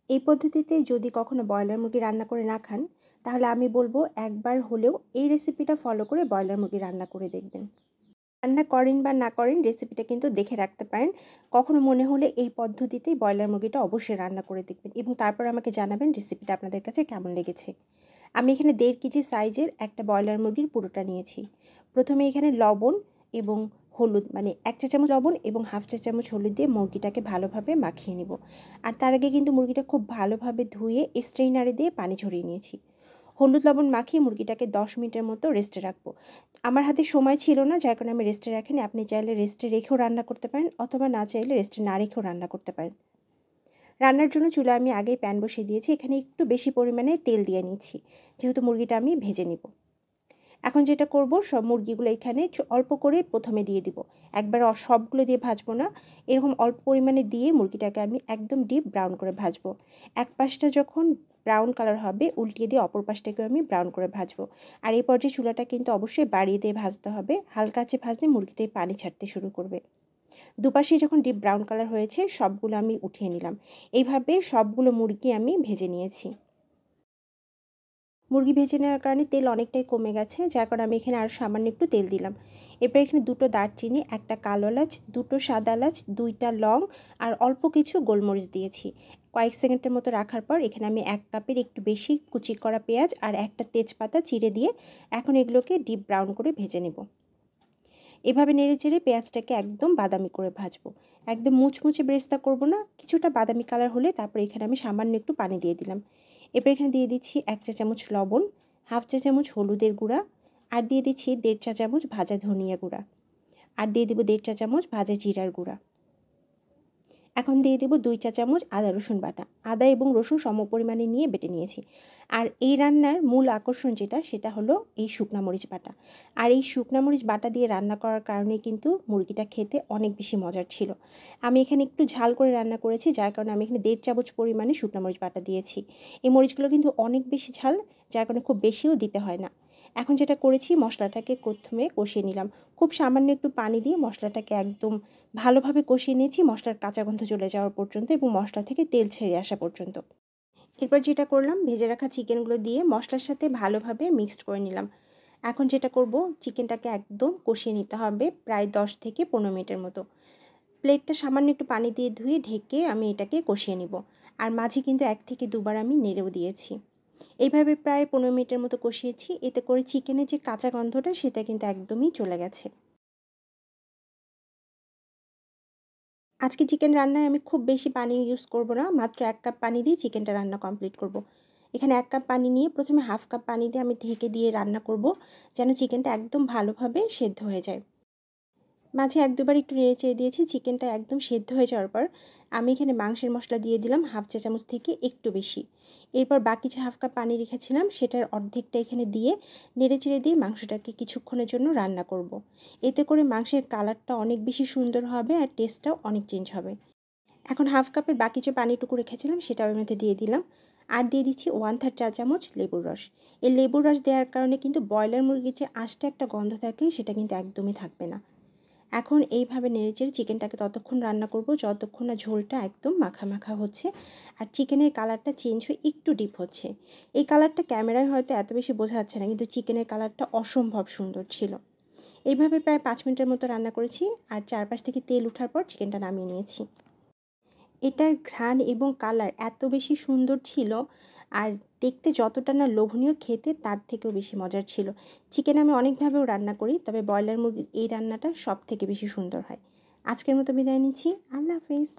এই পদ্ধতিতে যদি কখনো ব্রয়লার মুরগি রান্না করে না খান, তাহলে আমি বলবো একবার হলেও এই রেসিপিটা ফলো করে ব্রয়লার মুরগি রান্না করে দেখবেন। রান্না করেন বা না করেন রেসিপিটা কিন্তু দেখে রাখতে পারেন। কখনো মনে হলে এই পদ্ধতিতেই ব্রয়লার মুরগিটা অবশ্যই রান্না করে দেখবেন এবং তারপর আমাকে জানাবেন রেসিপিটা আপনাদের কাছে কেমন লেগেছে। আমি এখানে 1.5 কেজি সাইজের একটা ব্রয়লার মুরগির পুরোটা নিয়েছি। প্রথমে এখানে লবণ এবং হলুদ মানে 1 চা চামচ লবণ এবং 1/2 চা চামচ হলুদ দিয়ে মুরগিটাকে ভালোভাবে মাখিয়ে নিব। আর তার আগে কিন্তু মুরগিটা খুব ভালোভাবে ধুয়ে স্ট্রেইনারে দিয়ে পানি ঝরিয়ে নিয়েছি। হলুদ লবণ মাখিয়ে মুরগিটাকে 10 মিনিটের মতো রেস্টে রাখবো। আমার হাতে সময় ছিল না, যার কারণে আমি রেস্টে রাখিনি। আপনি চাইলে রেস্টে রেখেও রান্না করতে পারেন অথবা না চাইলে রেস্টে না রেখেও রান্না করতে পারেন। রান্নার জন্য চুলায় আমি আগেই প্যান বসিয়ে দিয়েছি। এখানে একটু বেশি পরিমাণে তেল দিয়ে নিচ্ছি, যেহেতু মুরগিটা আমি ভেজে নিব। এখন যেটা করব, সব মুরগিগুলো এখানে অল্প করে প্রথমে দিয়ে দিব। একবার সবগুলো দিয়ে ভাজবো না, এরকম অল্প পরিমাণে দিয়ে মুরগিটাকে আমি একদম ডিপ ব্রাউন করে ভাজবো। এক পাশটা যখন ব্রাউন কালার হবে উল্টিয়ে দিয়ে অপর পাশটাকেও আমি ব্রাউন করে ভাজবো। আর এই পর্যায়ে চুলাটা কিন্তু অবশ্যই বাড়িয়ে দিয়ে ভাজতে হবে। হালকা আঁচে ভাজলে মুরগিতে পানি ছাড়তে শুরু করবে। দুপাশেই যখন ডিপ ব্রাউন কালার হয়েছে সবগুলো আমি উঠিয়ে নিলাম। এইভাবে সবগুলো মুরগি আমি ভেজে নিয়েছি। মুরগি ভেজে নেওয়ার কারণে তেল অনেকটাই কমে গেছে, যার কারণে আমি এখানে আরও সামান্য একটু তেল দিলাম। এরপর এখানে 2টো দারচিনি, 1টা কালো এলাচ, 2টো সাদা এলাচ, 2টা লং আর অল্প কিছু গোলমরিচ দিয়েছি। কয়েক সেকেন্ডের মতো রাখার পর এখানে আমি 1 কাপের একটু বেশি কুচি করা পেঁয়াজ আর একটা তেজপাতা চিড়ে দিয়ে এখন এগুলোকে ডিপ ব্রাউন করে ভেজে নেব। এভাবে নেড়েচেড়ে পেঁয়াজটাকে একদম বাদামি করে ভাজবো। একদম মুচমুচে বেরেস্তা করব না, কিছুটা বাদামি কালার হলে তারপর এখানে আমি সামান্য একটু পানি দিয়ে দিলাম। এরপর এখানে দিয়ে দিচ্ছি 1 চা চামচ লবণ, 1/2 চা চামচ হলুদের গুঁড়া আর দিয়ে দিচ্ছি 1.5 চা চামচ ভাজা ধনিয়া গুঁড়া আর দিয়ে দিব 1.5 চা চামচ ভাজা জিরার গুঁড়া। এখন দিয়ে দেব 2 চা চামচ আদা রসুন বাটা। আদা এবং রসুন সমপরিমাণে নিয়ে বেটে নিয়েছি। আর এই রান্নার মূল আকর্ষণ যেটা, সেটা হলো এই শুকনা মরিচ বাটা। আর এই শুকনা মরিচ বাটা দিয়ে রান্না করার কারণে কিন্তু মুরগিটা খেতে অনেক বেশি মজার ছিল। আমি এখানে একটু ঝাল করে রান্না করেছি, যার কারণে আমি এখানে 1.5 চামচ পরিমাণে শুকনা মরিচ বাটা দিয়েছি। এই মরিচগুলো কিন্তু অনেক বেশি ঝাল, যার কারণে খুব বেশিও দিতে হয় না। এখন যেটা করেছি, মশলাটাকে প্রথমে কষিয়ে নিলাম। খুব সামান্য একটু পানি দিয়ে মশলাটাকে একদম ভালোভাবে কষিয়ে নিয়েছি, মশলার কাঁচা গন্ধ চলে যাওয়ার পর্যন্ত এবং মশলা থেকে তেল ছেড়ে আসা পর্যন্ত। এরপর যেটা করলাম, ভেজে রাখা চিকেনগুলো দিয়ে মশলার সাথে ভালোভাবে মিক্সড করে নিলাম। এখন যেটা করব, চিকেনটাকে একদম কষিয়ে নিতে হবে প্রায় 10 থেকে 15 মিনিটের মতো। প্লেটটা সামান্য একটু পানি দিয়ে ধুয়ে ঢেকে আমি এটাকে কষিয়ে নিব। আর মাঝে কিন্তু 1 থেকে 2 বার আমি নেড়েও দিয়েছি। এইভাবে প্রায় 15 মিনিটের মতো কষিয়েছি। এতে করে চিকেনের যে কাঁচা গন্ধটা সেটা কিন্তু একদমই চলে গেছে। আজকে চিকেন রান্নায় আমি খুব বেশি পানি ইউজ করব না। মাত্র 1 কাপ পানি দিয়ে চিকেনটা রান্না কমপ্লিট করব। এখানে 1 কাপ পানি নিয়ে প্রথমে 1/2 কাপ পানি দিয়ে আমি ঢেকে দিয়ে রান্না করব, যেন চিকেনটা একদম ভালোভাবে সেদ্ধ হয়ে যায়। মাঝে 1-2 বার একটু নেড়েচেড়ে দিয়েছি। চিকেনটা একদম সেদ্ধ হয়ে যাওয়ার পর আমি এখানে মাংসের মশলা দিয়ে দিলাম 1/2 চা চামচ থেকে একটু বেশি। এরপর বাকি যে 1/2 কাপ পানি রেখেছিলাম সেটার অর্ধেকটা এখানে দিয়ে নেড়েচেড়ে দিয়ে মাংসটাকে কিছুক্ষণের জন্য রান্না করব। এতে করে মাংসের কালারটা অনেক বেশি সুন্দর হবে আর টেস্টটাও অনেক চেঞ্জ হবে। এখন 1/2 কাপের বাকি যে পানিটুকু রেখেছিলাম সেটাও এর মধ্যে দিয়ে দিলাম। আর দিয়ে দিচ্ছি 1/3 চা চামচ লেবুর রস। এই লেবুর রস দেওয়ার কারণে কিন্তু ব্রয়লার মুরগির যে আস্ত একটা গন্ধ থাকে সেটা কিন্তু একদমই থাকবে না। এখন এইভাবে নেড়েচেড়ে চিকেনটাকে ততক্ষণ রান্না করব যতক্ষণ না ঝোলটা একদম মাখা মাখা হচ্ছে আর চিকেনের কালারটা চেঞ্জ হয়ে একটু ডিপ হচ্ছে। এই কালারটা ক্যামেরায় হয়তো এত বেশি বোঝা যাচ্ছে না, কিন্তু চিকেনের কালারটা অসম্ভব সুন্দর ছিল। এইভাবে প্রায় 5 মিনিটের মতো রান্না করেছি আর চারপাশ থেকে তেল ওঠার পর চিকেনটা নামিয়ে নিয়েছি। এটার ঘ্রাণ এবং কালার এত বেশি সুন্দর ছিল, আর দেখতে যতটা না লোভনীয়, খেতে তার থেকেও বেশি মজার ছিল। চিকেন আমি অনেকভাবেও রান্না করি, তবে ব্রয়লার মুরগির এই রান্নাটা সবথেকে বেশি সুন্দর হয়। আজকের মতো বিদায় নিচ্ছি। আল্লাহ হাফেজ।